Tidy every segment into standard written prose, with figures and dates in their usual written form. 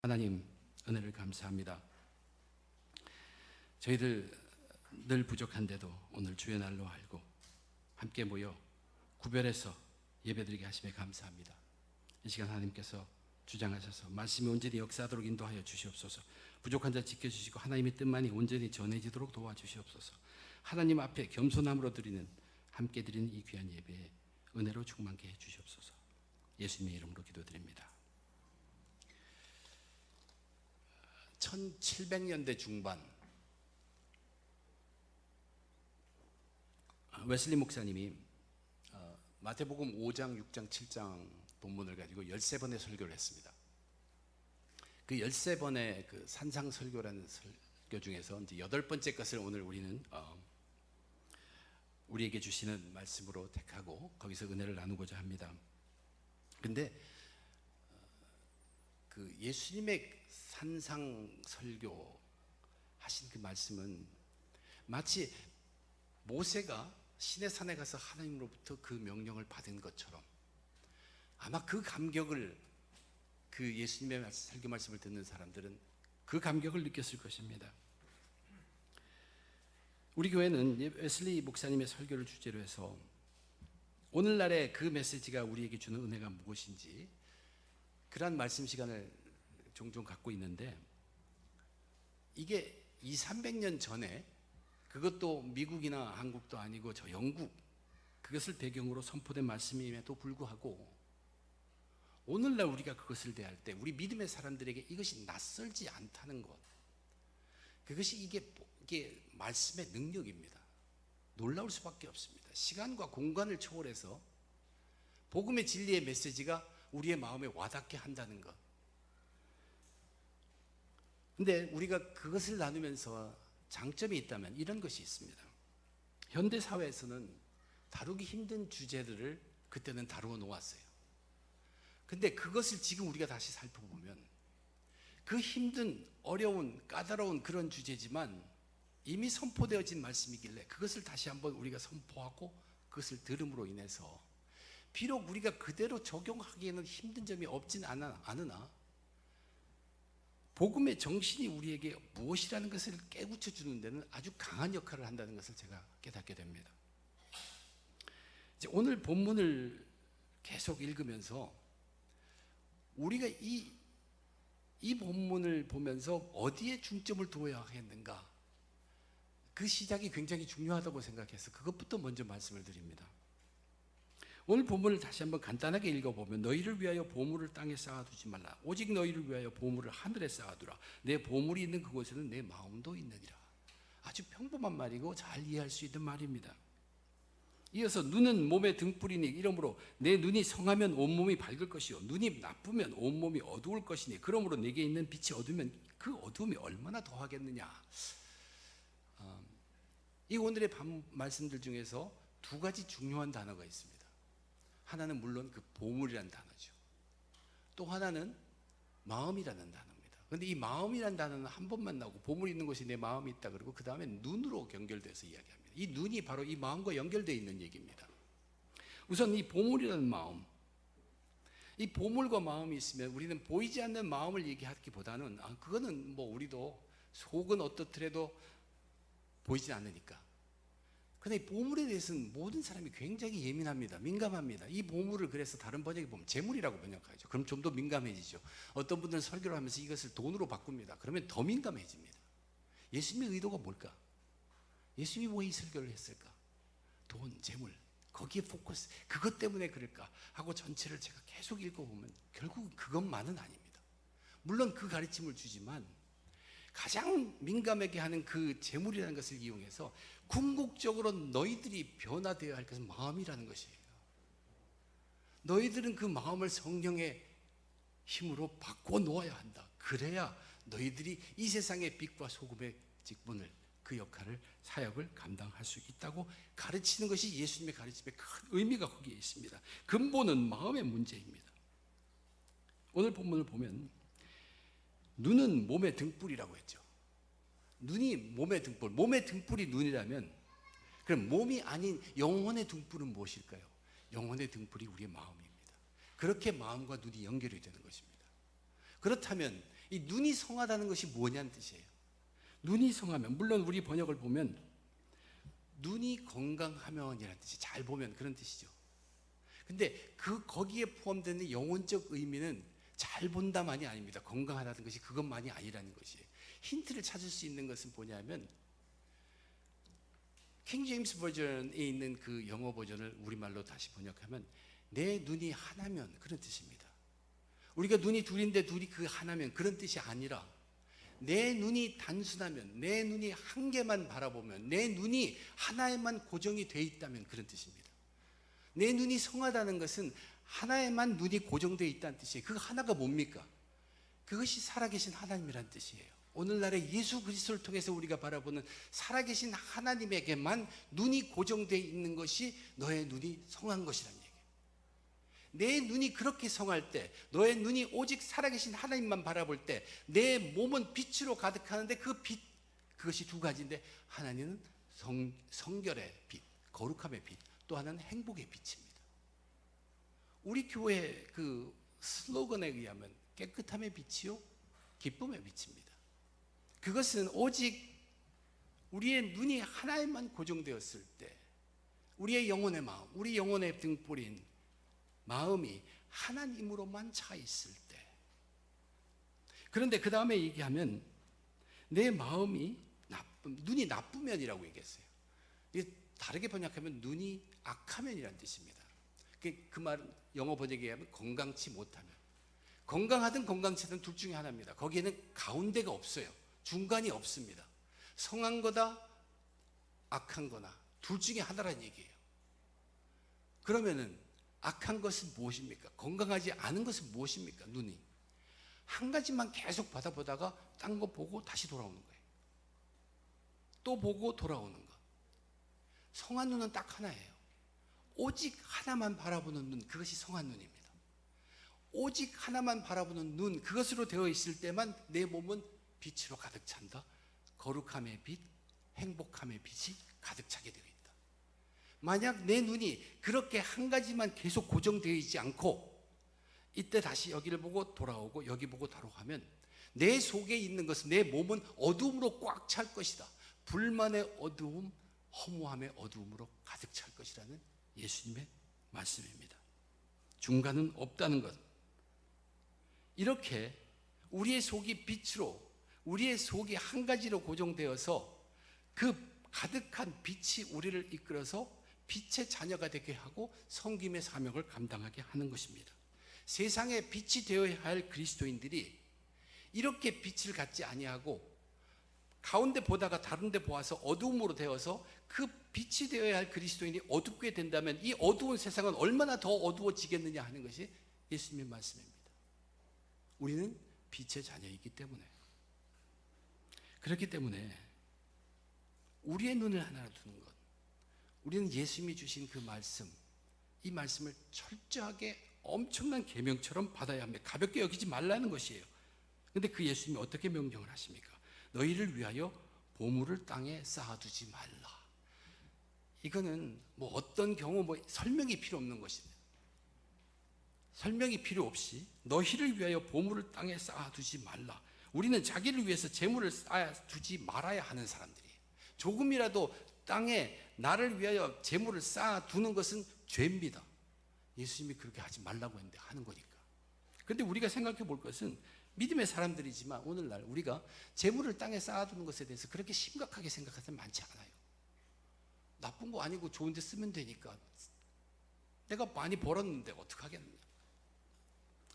하나님 은혜를 감사합니다. 저희들 늘 부족한데도 오늘 주의 날로 알고 함께 모여 구별해서 예배드리게 하심에 감사합니다. 이 시간 하나님께서 주장하셔서 말씀이 온전히 역사하도록 인도하여 주시옵소서. 부족한 자 지켜주시고 하나님의 뜻만이 온전히 전해지도록 도와주시옵소서. 하나님 앞에 겸손함으로 드리는 함께 드리는 이 귀한 예배에 은혜로 충만케 해 주시옵소서. 예수님의 이름으로 기도드립니다. 1700년대 중반 웨슬리 목사님이 마태복음 5장, 6장, 7장 본문을 가지고 13번의 설교를 했습니다. 그 13번의 그 산상 설교라는 설교 중에서 이제 8번째 것을 오늘 우리는 우리에게 주시는 말씀으로 택하고 거기서 은혜를 나누고자 합니다. 근데 그 예수님의 산상 설교 하신 그 말씀은 마치 모세가 시내산에 가서 하나님으로부터 그 명령을 받은 것처럼 아마 그 감격을 그 예수님의 설교 말씀을 듣는 사람들은 그 감격을 느꼈을 것입니다. 우리 교회는 웨슬리 목사님의 설교를 주제로 해서 오늘날의 그 메시지가 우리에게 주는 은혜가 무엇인지 그러한 말씀 시간을 종종 갖고 있는데 이게 200~300년 전에 그것도 미국이나 한국도 아니고 저 영국 그것을 배경으로 선포된 말씀임에도 불구하고 오늘날 우리가 그것을 대할 때 우리 믿음의 사람들에게 이것이 낯설지 않다는 것, 그것이 이게 말씀의 능력입니다. 놀라울 수밖에 없습니다. 시간과 공간을 초월해서 복음의 진리의 메시지가 우리의 마음에 와닿게 한다는 것. 근데 우리가 그것을 나누면서 장점이 있다면 이런 것이 있습니다. 현대 사회에서는 다루기 힘든 주제들을 그때는 다루어 놓았어요. 근데 그것을 지금 우리가 다시 살펴보면 그 힘든, 어려운, 까다로운 그런 주제지만 이미 선포되어진 말씀이길래 그것을 다시 한번 우리가 선포하고 그것을 들음으로 인해서 비록 우리가 그대로 적용하기에는 힘든 점이 없진 않으나 복음의 정신이 우리에게 무엇이라는 것을 깨우쳐 주는 데는 아주 강한 역할을 한다는 것을 제가 깨닫게 됩니다. 이제 오늘 본문을 계속 읽으면서 우리가 이 본문을 보면서 어디에 중점을 두어야 하겠는가, 그 시작이 굉장히 중요하다고 생각해서 그것부터 먼저 말씀을 드립니다. 오늘 본문을 다시 한번 간단하게 읽어보면 너희를 위하여 보물을 땅에 쌓아두지 말라. 오직 너희를 위하여 보물을 하늘에 쌓아두라. 내 보물이 있는 그곳에는 내 마음도 있느니라. 아주 평범한 말이고 잘 이해할 수 있는 말입니다. 이어서 눈은 몸의 등불이니 이러므로 내 눈이 성하면 온몸이 밝을 것이요 눈이 나쁘면 온몸이 어두울 것이니 그러므로 내게 있는 빛이 어두우면 그 어두움이 얼마나 더하겠느냐. 이 오늘의 말씀들 중에서 두 가지 중요한 단어가 있습니다. 하나는 물론 그 보물이라는 단어죠. 또 하나는 마음이라는 단어입니다. 그런데 이 마음이라는 단어는 한 번만 나오고 보물이 있는 곳이 내 마음이 있다 그러고 그 다음에 눈으로 연결돼서 이야기합니다. 이 눈이 바로 이 마음과 연결되어 있는 얘기입니다. 우선 이 보물이라는 마음, 이 보물과 마음이 있으면 우리는 보이지 않는 마음을 얘기하기보다는 그거는 뭐 우리도 속은 어떻더라도 보이지 않으니까. 그런데 이 보물에 대해서는 모든 사람이 굉장히 예민합니다. 민감합니다. 이 보물을 그래서 다른 번역에 보면 재물이라고 번역하죠. 그럼 좀 더 민감해지죠. 어떤 분들은 설교를 하면서 이것을 돈으로 바꿉니다. 그러면 더 민감해집니다. 예수님의 의도가 뭘까? 예수님이 왜 이 설교를 했을까? 돈, 재물, 거기에 포커스, 그것 때문에 그럴까? 하고 전체를 제가 계속 읽어보면 결국 그것만은 아닙니다. 물론 그 가르침을 주지만 가장 민감하게 하는 그 재물이라는 것을 이용해서 궁극적으로 너희들이 변화되어야 할 것은 마음이라는 것이에요. 너희들은 그 마음을 성령의 힘으로 바꿔 놓아야 한다. 그래야 너희들이 이 세상의 빛과 소금의 직분을, 그 역할을, 사역을 감당할 수 있다고 가르치는 것이 예수님의 가르침의 큰 의미가 거기에 있습니다. 근본은 마음의 문제입니다. 오늘 본문을 보면 눈은 몸의 등불이라고 했죠. 눈이 몸의 등불, 몸의 등불이 눈이라면 그럼 몸이 아닌 영혼의 등불은 무엇일까요? 영혼의 등불이 우리의 마음입니다. 그렇게 마음과 눈이 연결이 되는 것입니다. 그렇다면 이 눈이 성하다는 것이 뭐냐는 뜻이에요. 눈이 성하면, 물론 우리 번역을 보면 눈이 건강하면이라는 뜻이, 잘 보면 그런 뜻이죠. 근데 거기에 포함되는 영혼적 의미는 잘 본다만이 아닙니다. 건강하다는 것이 그것만이 아니라는 것이에요. 힌트를 찾을 수 있는 것은 뭐냐면 킹 제임스 버전에 있는 그 영어 버전을 우리말로 다시 번역하면 내 눈이 하나면, 그런 뜻입니다. 우리가 눈이 둘인데 둘이 그 하나면, 그런 뜻이 아니라 내 눈이 단순하면, 내 눈이 한 개만 바라보면, 내 눈이 하나에만 고정이 돼 있다면, 그런 뜻입니다. 내 눈이 성하다는 것은 하나에만 눈이 고정되어 있다는 뜻이에요. 그 하나가 뭡니까? 그것이 살아계신 하나님이란 뜻이에요. 오늘날의 예수 그리스도를 통해서 우리가 바라보는 살아계신 하나님에게만 눈이 고정되어 있는 것이 너의 눈이 성한 것이란 얘기예요. 내 눈이 그렇게 성할 때, 너의 눈이 오직 살아계신 하나님만 바라볼 때 내 몸은 빛으로 가득하는데 그 빛, 그것이 두 가지인데, 하나는 성결의 빛, 거룩함의 빛, 또 하나는 행복의 빛입니다. 우리 교회 그 슬로건에 의하면 깨끗함의 빛이요 기쁨의 빛입니다. 그것은 오직 우리의 눈이 하나에만 고정되었을 때, 우리의 영혼의 마음, 우리 영혼의 등불인 마음이 하나님으로만 차 있을 때. 그런데 그 다음에 얘기하면 내 마음이 눈이 나쁘면이라고 얘기했어요. 이게 다르게 번역하면 눈이 악하면이라는 뜻입니다. 그 말은 영어 번역에 의하면 건강치 못하면. 건강하든 건강치든 둘 중에 하나입니다. 거기에는 가운데가 없어요. 중간이 없습니다. 성한 거다, 악한 거나 둘 중에 하나란 얘기예요. 그러면은 악한 것은 무엇입니까? 건강하지 않은 것은 무엇입니까? 눈이 한 가지만 계속 받아보다가 딴 거 보고 다시 돌아오는 거예요. 또 보고 돌아오는 것. 성한 눈은 딱 하나예요. 오직 하나만 바라보는 눈, 그것이 성한 눈입니다. 오직 하나만 바라보는 눈, 그것으로 되어 있을 때만 내 몸은 빛으로 가득 찬다. 거룩함의 빛, 행복함의 빛이 가득 차게 되어 있다. 만약 내 눈이 그렇게 한 가지만 계속 고정되어 있지 않고 이때 다시 여기를 보고 돌아오고 여기 보고 돌아오면 내 속에 있는 것은, 내 몸은 어두움으로 꽉 찰 것이다. 불만의 어두움, 허무함의 어두움으로 가득 찰 것이라는 예수님의 말씀입니다. 중간은 없다는 것. 이렇게 우리의 속이 빛으로, 우리의 속이 한 가지로 고정되어서 그 가득한 빛이 우리를 이끌어서 빛의 자녀가 되게 하고 섬김의 사명을 감당하게 하는 것입니다. 세상에 빛이 되어야 할 그리스도인들이 이렇게 빛을 갖지 아니하고 가운데 보다가 다른 데 보아서 어두움으로 되어서 그 빛이 되어야 할 그리스도인이 어둡게 된다면 이 어두운 세상은 얼마나 더 어두워지겠느냐 하는 것이 예수님의 말씀입니다. 우리는 빛의 자녀이기 때문에. 그렇기 때문에 우리의 눈을 하나 두는 것, 우리는 예수님이 주신 그 말씀, 이 말씀을 철저하게 엄청난 계명처럼 받아야 합니다. 가볍게 여기지 말라는 것이에요. 그런데 그 예수님이 어떻게 명령을 하십니까? 너희를 위하여 보물을 땅에 쌓아두지 말라. 이거는 뭐 어떤 경우 뭐 설명이 필요 없는 것입니다. 설명이 필요 없이 너희를 위하여 보물을 땅에 쌓아두지 말라. 우리는 자기를 위해서 재물을 쌓아두지 말아야 하는 사람들이에요. 조금이라도 땅에 나를 위하여 재물을 쌓아두는 것은 죄입니다. 예수님이 그렇게 하지 말라고 했는데 하는 거니까. 그런데 우리가 생각해 볼 것은 믿음의 사람들이지만 오늘날 우리가 재물을 땅에 쌓아두는 것에 대해서 그렇게 심각하게 생각하는 사람 많지 않아요. 나쁜 거 아니고 좋은 데 쓰면 되니까. 내가 많이 벌었는데 어떡하겠느냐.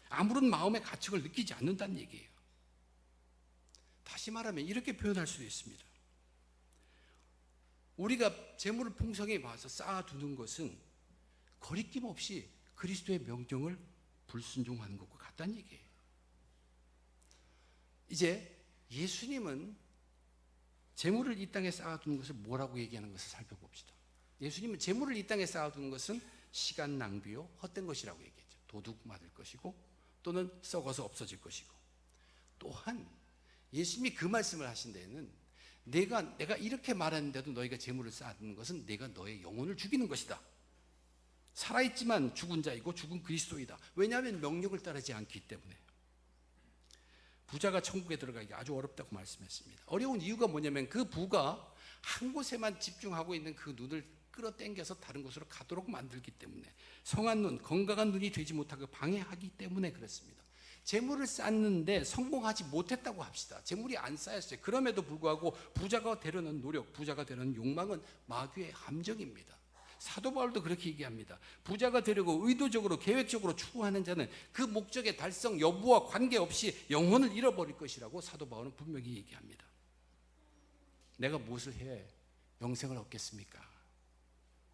아무런 마음의 가책을 느끼지 않는다는 얘기예요. 다시 말하면 이렇게 표현할 수도 있습니다. 우리가 재물을 풍성히 봐서 쌓아두는 것은 거리낌 없이 그리스도의 명령을 불순종하는 것과 같다는 얘기예요. 이제 예수님은 재물을 이 땅에 쌓아두는 것을 뭐라고 얘기하는 것을 살펴봅시다. 예수님은 재물을 이 땅에 쌓아두는 것은 시간 낭비요, 헛된 것이라고 얘기했죠. 도둑 맞을 것이고 또는 썩어서 없어질 것이고, 또한 예수님이 그 말씀을 하신 데에는 내가 이렇게 말하는데도 너희가 재물을 쌓아두는 것은 내가 너의 영혼을 죽이는 것이다. 살아있지만 죽은 자이고 죽은 그리스도이다. 왜냐하면 명령을 따르지 않기 때문에. 부자가 천국에 들어가기 아주 어렵다고 말씀했습니다. 어려운 이유가 뭐냐면 그 부가 한 곳에만 집중하고 있는 그 눈을 끌어당겨서 다른 곳으로 가도록 만들기 때문에, 성한 눈, 건강한 눈이 되지 못하고 방해하기 때문에 그렇습니다. 재물을 쌓는데 성공하지 못했다고 합시다. 재물이 안 쌓였어요. 그럼에도 불구하고 부자가 되려는 노력, 부자가 되려는 욕망은 마귀의 함정입니다. 사도 바울도 그렇게 얘기합니다. 부자가 되려고 의도적으로 계획적으로 추구하는 자는 그 목적의 달성 여부와 관계없이 영혼을 잃어버릴 것이라고 사도 바울은 분명히 얘기합니다. 내가 무엇을 해 영생을 얻겠습니까?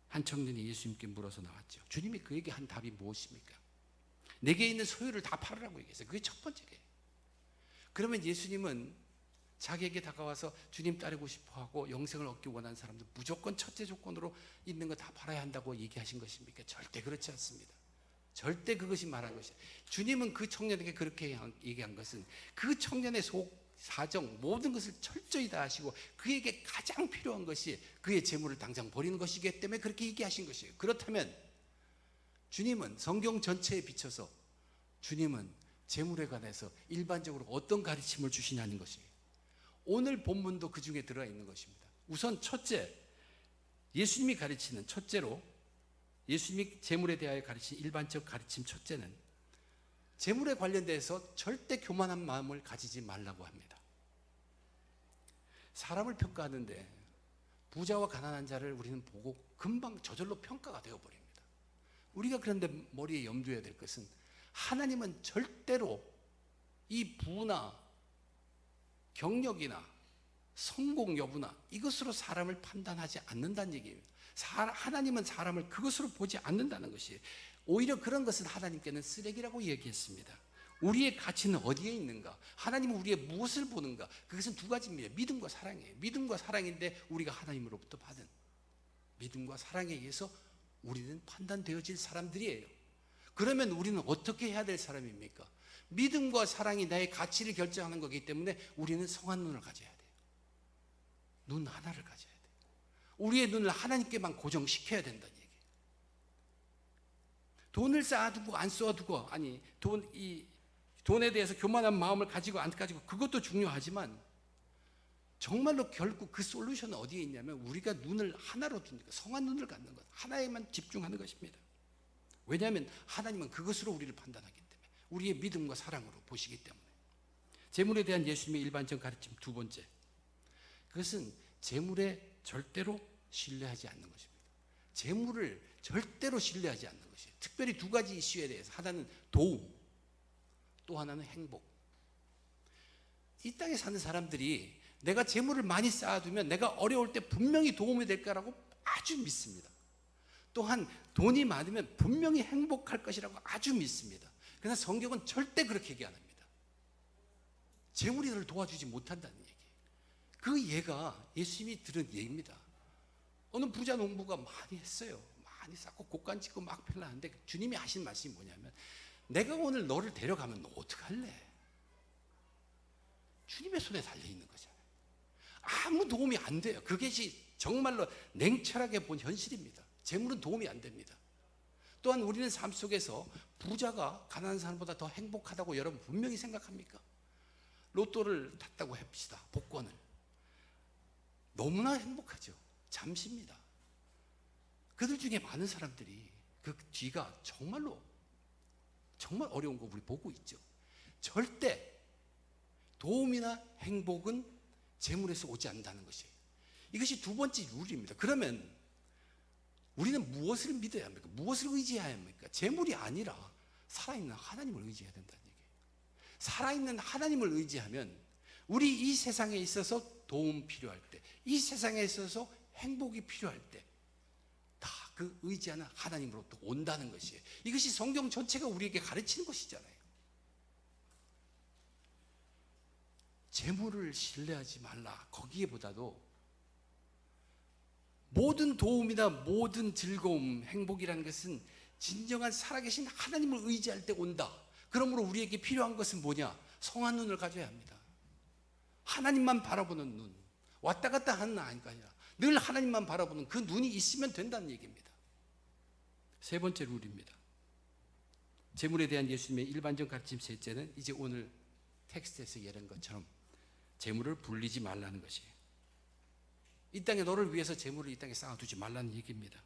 한 청년이 예수님께 물어서 나왔죠. 주님이 그에게 한 답이 무엇입니까? 내게 있는 소유를 다 팔으라고 얘기했어요. 그게 첫 번째예요. 그러면 예수님은 자기에게 다가와서 주님 따르고 싶어하고 영생을 얻기 원하는 사람들 무조건 첫째 조건으로 있는 거 다 팔아야 한다고 얘기하신 것입니까? 절대 그렇지 않습니다. 절대 그것이 말한 것이에요. 주님은 그 청년에게 그렇게 얘기한 것은 그 청년의 속 사정 모든 것을 철저히 다 하시고 그에게 가장 필요한 것이 그의 재물을 당장 버리는 것이기 때문에 그렇게 얘기하신 것이에요. 그렇다면 주님은 성경 전체에 비춰서 주님은 재물에 관해서 일반적으로 어떤 가르침을 주시냐는 것이에요. 오늘 본문도 그 중에 들어있는 것입니다. 우선 첫째, 예수님이 가르치는 첫째로 예수님이 재물에 대하여 가르치는 일반적 가르침 첫째는 재물에 관련돼서 절대 교만한 마음을 가지지 말라고 합니다. 사람을 평가하는데 부자와 가난한 자를 우리는 보고 금방 저절로 평가가 되어버립니다. 우리가 그런데 머리에 염두해야 될 것은 하나님은 절대로 이 부나 경력이나 성공 여부나 이것으로 사람을 판단하지 않는다는 얘기입니다. 하나님은 사람을 그것으로 보지 않는다는 것이에요. 오히려 그런 것은 하나님께는 쓰레기라고 얘기했습니다. 우리의 가치는 어디에 있는가? 하나님은 우리의 무엇을 보는가? 그것은 두 가지입니다. 믿음과 사랑이에요. 믿음과 사랑인데 우리가 하나님으로부터 받은 믿음과 사랑에 의해서 우리는 판단되어질 사람들이에요. 그러면 우리는 어떻게 해야 될 사람입니까? 믿음과 사랑이 나의 가치를 결정하는 거기 때문에 우리는 성한 눈을 가져야 돼요. 눈 하나를 가져야 돼요. 우리의 눈을 하나님께만 고정시켜야 된다는 얘기예요. 돈을 쌓아두고 안 쌓아두고, 아니 돈에 대해서 교만한 마음을 가지고 안 가지고 그것도 중요하지만 정말로 결국 그 솔루션은 어디에 있냐면 우리가 눈을 하나로 두니까 성한 눈을 갖는 것, 하나에만 집중하는 것입니다. 왜냐하면 하나님은 그것으로 우리를 판단하기 때문에 우리의 믿음과 사랑으로 보시기 때문에. 재물에 대한 예수님의 일반적 가르침 두 번째, 그것은 재물에 절대로 신뢰하지 않는 것입니다. 재물을 절대로 신뢰하지 않는 것이에요. 특별히 두 가지 이슈에 대해서, 하나는 도움, 또 하나는 행복. 이 땅에 사는 사람들이 내가 재물을 많이 쌓아두면 내가 어려울 때 분명히 도움이 될 거라고 아주 믿습니다. 또한 돈이 많으면 분명히 행복할 것이라고 아주 믿습니다. 그러나 성경은 절대 그렇게 얘기 안 합니다. 재물이 너를 도와주지 못한다는 얘기예요. 그 예가 예수님이 들은 예입니다. 어느 부자 농부가 많이 했어요. 많이 쌓고 곡간 짓고 막 별나는데 주님이 하신 말씀이 뭐냐면, 내가 오늘 너를 데려가면 너 어떡할래? 주님의 손에 달려있는 거잖아요. 아무 도움이 안 돼요. 그것이 정말로 냉철하게 본 현실입니다. 재물은 도움이 안 됩니다. 또한 우리는 삶 속에서 부자가 가난한 사람보다 더 행복하다고 여러분 분명히 생각합니까? 로또를 탔다고 합시다. 복권을. 너무나 행복하죠. 잠시입니다. 그들 중에 많은 사람들이 그 뒤가 정말로 정말 어려운 거 우리 보고 있죠. 절대 도움이나 행복은 재물에서 오지 않는다는 것이에요. 이것이 두 번째 룰입니다. 그러면 우리는 무엇을 믿어야 합니까? 무엇을 의지해야 합니까? 재물이 아니라 살아있는 하나님을 의지해야 된다는 얘기예요. 살아있는 하나님을 의지하면 우리 이 세상에 있어서 도움 필요할 때, 이 세상에 있어서 행복이 필요할 때 다 그 의지하는 하나님으로부터 온다는 것이에요. 이것이 성경 전체가 우리에게 가르치는 것이잖아요. 재물을 신뢰하지 말라. 거기에보다도 모든 도움이나 모든 즐거움, 행복이라는 것은 진정한 살아계신 하나님을 의지할 때 온다. 그러므로 우리에게 필요한 것은 뭐냐? 성한 눈을 가져야 합니다. 하나님만 바라보는 눈. 왔다 갔다 하는 아니가 아니라 늘 하나님만 바라보는 그 눈이 있으면 된다는 얘기입니다. 세 번째 룰입니다. 재물에 대한 예수님의 일반적 가르침 셋째는 이제 오늘 텍스트에서 예른 것처럼 재물을 불리지 말라는 것이에요. 이 땅에 너를 위해서 재물을 이 땅에 쌓아두지 말라는 얘기입니다.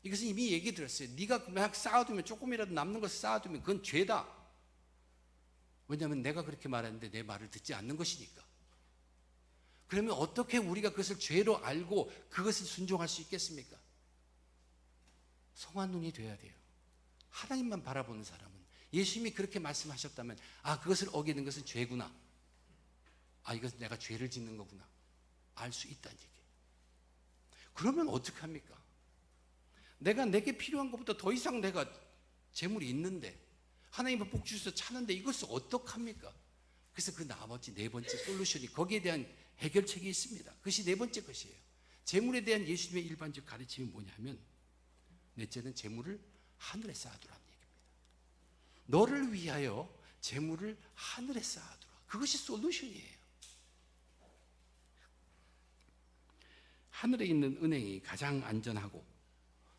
이것은 이미 얘기 들었어요. 네가 막 쌓아두면, 조금이라도 남는 것을 쌓아두면 그건 죄다. 왜냐하면 내가 그렇게 말했는데 내 말을 듣지 않는 것이니까. 그러면 어떻게 우리가 그것을 죄로 알고 그것을 순종할 수 있겠습니까? 성한 눈이 돼야 돼요. 하나님만 바라보는 사람은, 예수님이 그렇게 말씀하셨다면, 아, 그것을 어기는 것은 죄구나, 아, 이것은 내가 죄를 짓는 거구나, 알 수 있다는 얘기예요. 그러면 어떻게 합니까? 내게 필요한 것보다 더 이상 내가 재물이 있는데, 하나님의 복 주셔서 차는데 이것을 어떡합니까? 그래서 그 나머지 네 번째 솔루션이, 거기에 대한 해결책이 있습니다. 그것이 네 번째 것이에요. 재물에 대한 예수님의 일반적 가르침이 뭐냐면, 넷째는 재물을 하늘에 쌓아두라는 얘기입니다. 너를 위하여 재물을 하늘에 쌓아두라. 그것이 솔루션이에요. 하늘에 있는 은행이 가장 안전하고,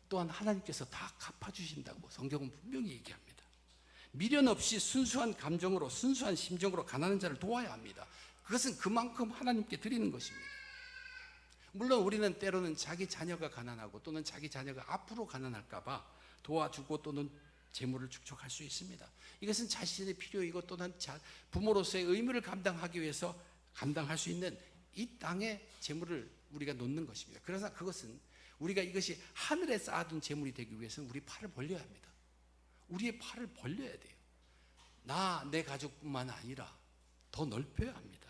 또한 하나님께서 다 갚아주신다고 성경은 분명히 얘기합니다. 미련 없이 순수한 감정으로, 순수한 심정으로 가난한 자를 도와야 합니다. 그것은 그만큼 하나님께 드리는 것입니다. 물론 우리는 때로는 자기 자녀가 가난하고, 또는 자기 자녀가 앞으로 가난할까 봐 도와주고, 또는 재물을 축적할 수 있습니다. 이것은 자신의 필요이고, 또는 부모로서의 의무를 감당하기 위해서 감당할 수 있는 이 땅에 재물을 우리가 놓는 것입니다. 그래서 그것은 우리가 이것이 하늘에 쌓아둔 재물이 되기 위해서는 우리 팔을 벌려야 합니다. 우리의 팔을 벌려야 돼요. 내 가족뿐만 아니라 더 넓혀야 합니다.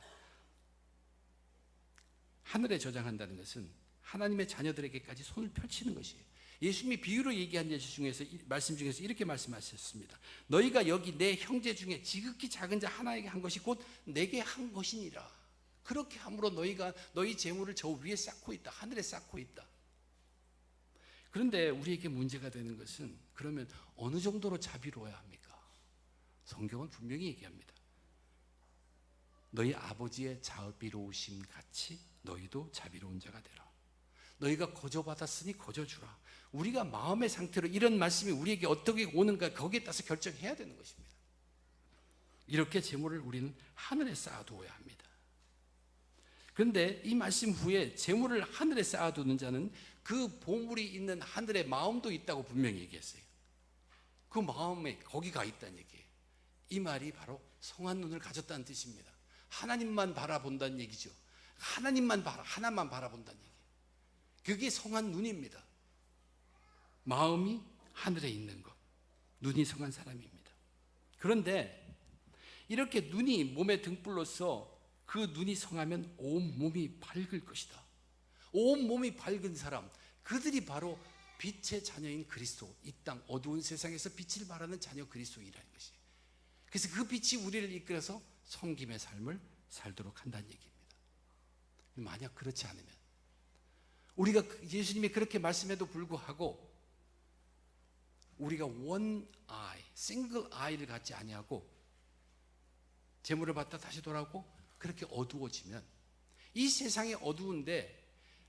하늘에 저장한다는 것은 하나님의 자녀들에게까지 손을 펼치는 것이에요. 예수님이 비유로 얘기한 말씀 중에서 이렇게 말씀하셨습니다. 너희가 여기 내 형제 중에 지극히 작은 자 하나에게 한 것이 곧 내게 한 것이니라. 그렇게 함으로 너희가 너희 재물을 저 위에 쌓고 있다, 하늘에 쌓고 있다. 그런데 우리에게 문제가 되는 것은, 그러면 어느 정도로 자비로워야 합니까? 성경은 분명히 얘기합니다. 너희 아버지의 자비로우심 같이 너희도 자비로운 자가 되라. 너희가 거저받았으니 거저주라. 우리가 마음의 상태로 이런 말씀이 우리에게 어떻게 오는가, 거기에 따라서 결정해야 되는 것입니다. 이렇게 재물을 우리는 하늘에 쌓아두어야 합니다. 그런데 이 말씀 후에 재물을 하늘에 쌓아두는 자는 그 보물이 있는 하늘에 마음도 있다고 분명히 얘기했어요. 그 마음에 거기가 있다는 얘기예요. 이 말이 바로 성한 눈을 가졌다는 뜻입니다. 하나님만 바라본다는 얘기죠. 하나만 바라본다는 얘기예요. 그게 성한 눈입니다. 마음이 하늘에 있는 것, 눈이 성한 사람입니다. 그런데 이렇게 눈이 몸의 등불로서 그 눈이 성하면 온 몸이 밝을 것이다. 온 몸이 밝은 사람, 그들이 바로 빛의 자녀인 그리스도, 이 땅 어두운 세상에서 빛을 발하는 자녀 그리스도이라는 것이에요. 그래서 그 빛이 우리를 이끌어서 섬김의 삶을 살도록 한다는 얘기입니다. 만약 그렇지 않으면, 우리가 예수님이 그렇게 말씀해도 불구하고 우리가 one eye, single eye를 갖지 아니하고 재물을 받다 다시 돌아오고 그렇게 어두워지면, 이 세상이 어두운데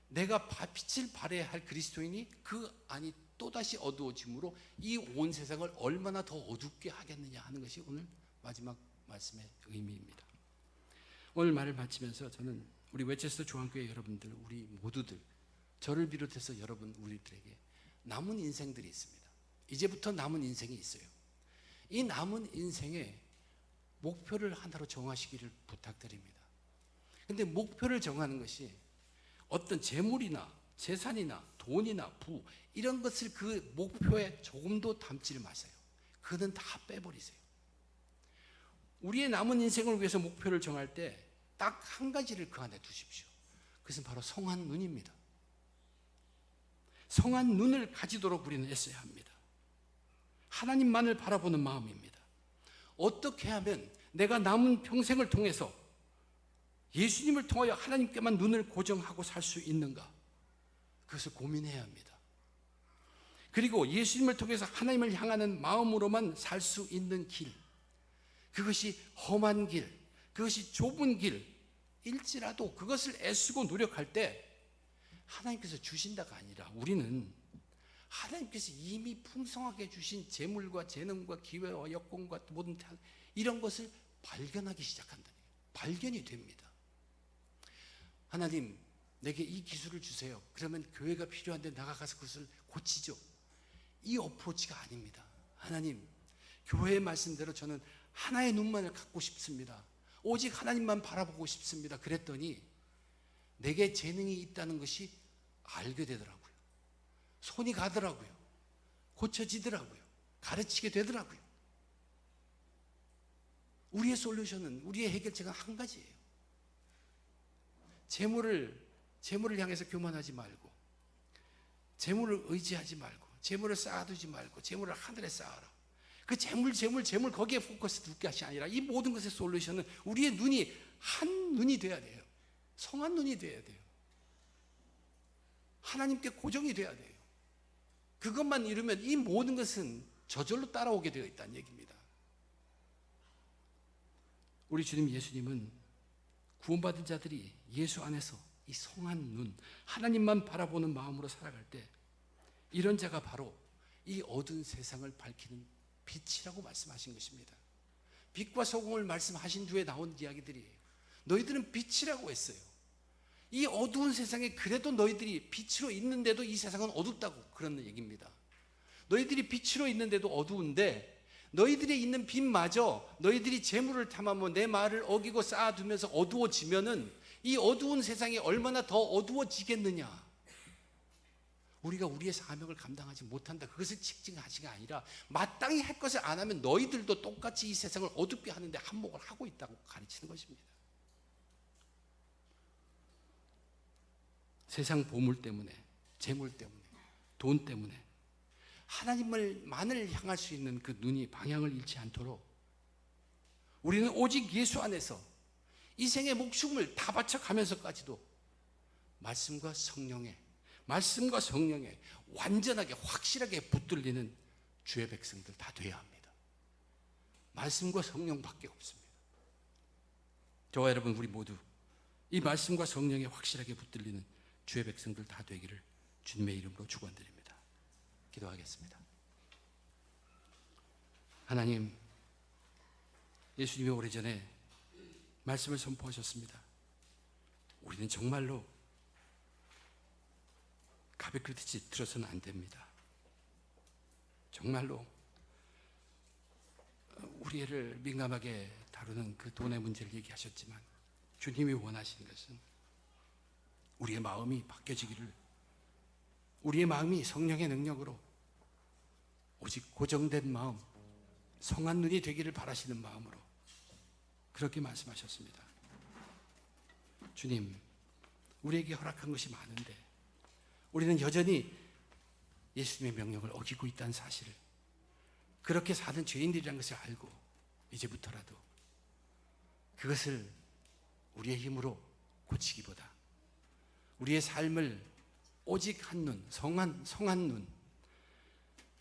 내가 빛을 발해야 할 그리스도인이 그 안이 또다시 어두워짐으로 이 온 세상을 얼마나 더 어둡게 하겠느냐 하는 것이 오늘 마지막 말씀의 의미입니다. 오늘 말을 마치면서 저는 우리 웨체스터 조항교회 여러분들, 우리 모두들, 저를 비롯해서 여러분, 우리들에게 남은 인생들이 있습니다. 이제부터 남은 인생이 있어요. 이 남은 인생에 목표를 하나로 정하시기를 부탁드립니다. 근데 목표를 정하는 것이 어떤 재물이나 재산이나 돈이나 부, 이런 것을 그 목표에 조금도 담지를 마세요. 그는 다 빼버리세요. 우리의 남은 인생을 위해서 목표를 정할 때 딱 한 가지를 그 안에 두십시오. 그것은 바로 성한 눈입니다. 성한 눈을 가지도록 우리는 애써야 합니다. 하나님만을 바라보는 마음입니다. 어떻게 하면 내가 남은 평생을 통해서 예수님을 통하여 하나님께만 눈을 고정하고 살 수 있는가? 그것을 고민해야 합니다. 그리고 예수님을 통해서 하나님을 향하는 마음으로만 살 수 있는 길, 그것이 험한 길, 그것이 좁은 길일지라도 그것을 애쓰고 노력할 때 하나님께서 주신다가 아니라, 우리는 하나님께서 이미 풍성하게 주신 재물과 재능과 기회와 여건과 모든 이런 것을 발견하기 시작한다. 발견이 됩니다. 하나님, 내게 이 기술을 주세요. 그러면 교회가 필요한데 나가서 그것을 고치죠. 이 어프로치가 아닙니다. 하나님, 교회의 말씀대로 저는 하나의 눈만을 갖고 싶습니다. 오직 하나님만 바라보고 싶습니다. 그랬더니 내게 재능이 있다는 것이 알게 되더라고요. 손이 가더라고요. 고쳐지더라고요. 가르치게 되더라고요. 우리의 솔루션은, 우리의 해결책은 한 가지예요. 재물을 향해서 교만하지 말고, 재물을 의지하지 말고, 재물을 쌓아두지 말고, 재물을 하늘에 쌓아라. 그 재물 거기에 포커스 둘 것이 아니라 이 모든 것의 솔루션은 우리의 눈이 한 눈이 돼야 돼요. 성한 눈이 돼야 돼요. 하나님께 고정이 돼야 돼요. 그것만 이루면 이 모든 것은 저절로 따라오게 되어 있다는 얘기입니다. 우리 주님 예수님은 구원받은 자들이 예수 안에서 이 성한 눈, 하나님만 바라보는 마음으로 살아갈 때 이런 자가 바로 이 어두운 세상을 밝히는 빛이라고 말씀하신 것입니다. 빛과 소금을 말씀하신 뒤에 나온 이야기들이에요. 너희들은 빛이라고 했어요. 이 어두운 세상에 그래도 너희들이 빛으로 있는데도 이 세상은 어둡다고 그런 얘기입니다. 너희들이 빛으로 있는데도 어두운데 너희들이 있는 빛마저 너희들이 재물을 탐하며 내 말을 어기고 쌓아두면서 어두워지면은 이 어두운 세상이 얼마나 더 어두워지겠느냐. 우리가 우리의 사명을 감당하지 못한다, 그것을 직증하지가 아니라 마땅히 할 것을 안 하면 너희들도 똑같이 이 세상을 어둡게 하는데 한몫을 하고 있다고 가르치는 것입니다. 세상 보물 때문에, 재물 때문에, 돈 때문에 하나님만을 향할 수 있는 그 눈이 방향을 잃지 않도록 우리는 오직 예수 안에서 이 생의 목숨을 다 바쳐가면서까지도 말씀과 성령에 완전하게 확실하게 붙들리는 주의 백성들 다 돼야 합니다. 말씀과 성령밖에 없습니다. 저와 여러분, 우리 모두 이 말씀과 성령에 확실하게 붙들리는 주의 백성들 다 되기를 주님의 이름으로 축원드립니다. 기도하겠습니다. 하나님, 예수님이 오래전에 말씀을 선포하셨습니다. 우리는 정말로 가베끄듯이 들어서는 안 됩니다. 정말로 우리 애를 민감하게 다루는 그 돈의 문제를 얘기하셨지만 주님이 원하시는 것은 우리의 마음이 바뀌어지기를, 우리의 마음이 성령의 능력으로 오직 고정된 마음, 성한 눈이 되기를 바라시는 마음으로 그렇게 말씀하셨습니다. 주님, 우리에게 허락한 것이 많은데 우리는 여전히 예수님의 명령을 어기고 있다는 사실을, 그렇게 사는 죄인들이라는 것을 알고 이제부터라도 그것을 우리의 힘으로 고치기보다 우리의 삶을 오직 한 눈, 성한 눈,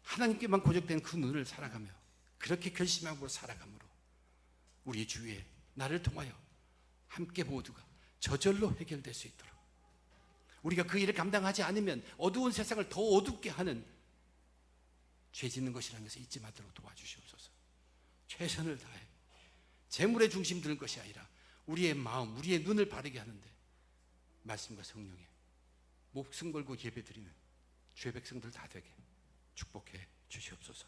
하나님께만 고정된 그 눈을 살아가며 그렇게 결심하고 살아감으로 우리 주위에 나를 통하여 함께 모두가 저절로 해결될 수 있도록, 우리가 그 일을 감당하지 않으면 어두운 세상을 더 어둡게 하는 죄 짓는 것이라는 것을 잊지 말도록 도와주시옵소서. 최선을 다해 재물의 중심 드는 것이 아니라 우리의 마음, 우리의 눈을 바르게 하는데 말씀과 성령에 목숨 걸고 예배드리는 주의 백성들 다 되게 축복해 주시옵소서.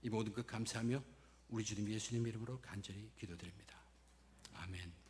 이 모든 것 감사하며 우리 주님 예수님 이름으로 간절히 기도드립니다. 아멘.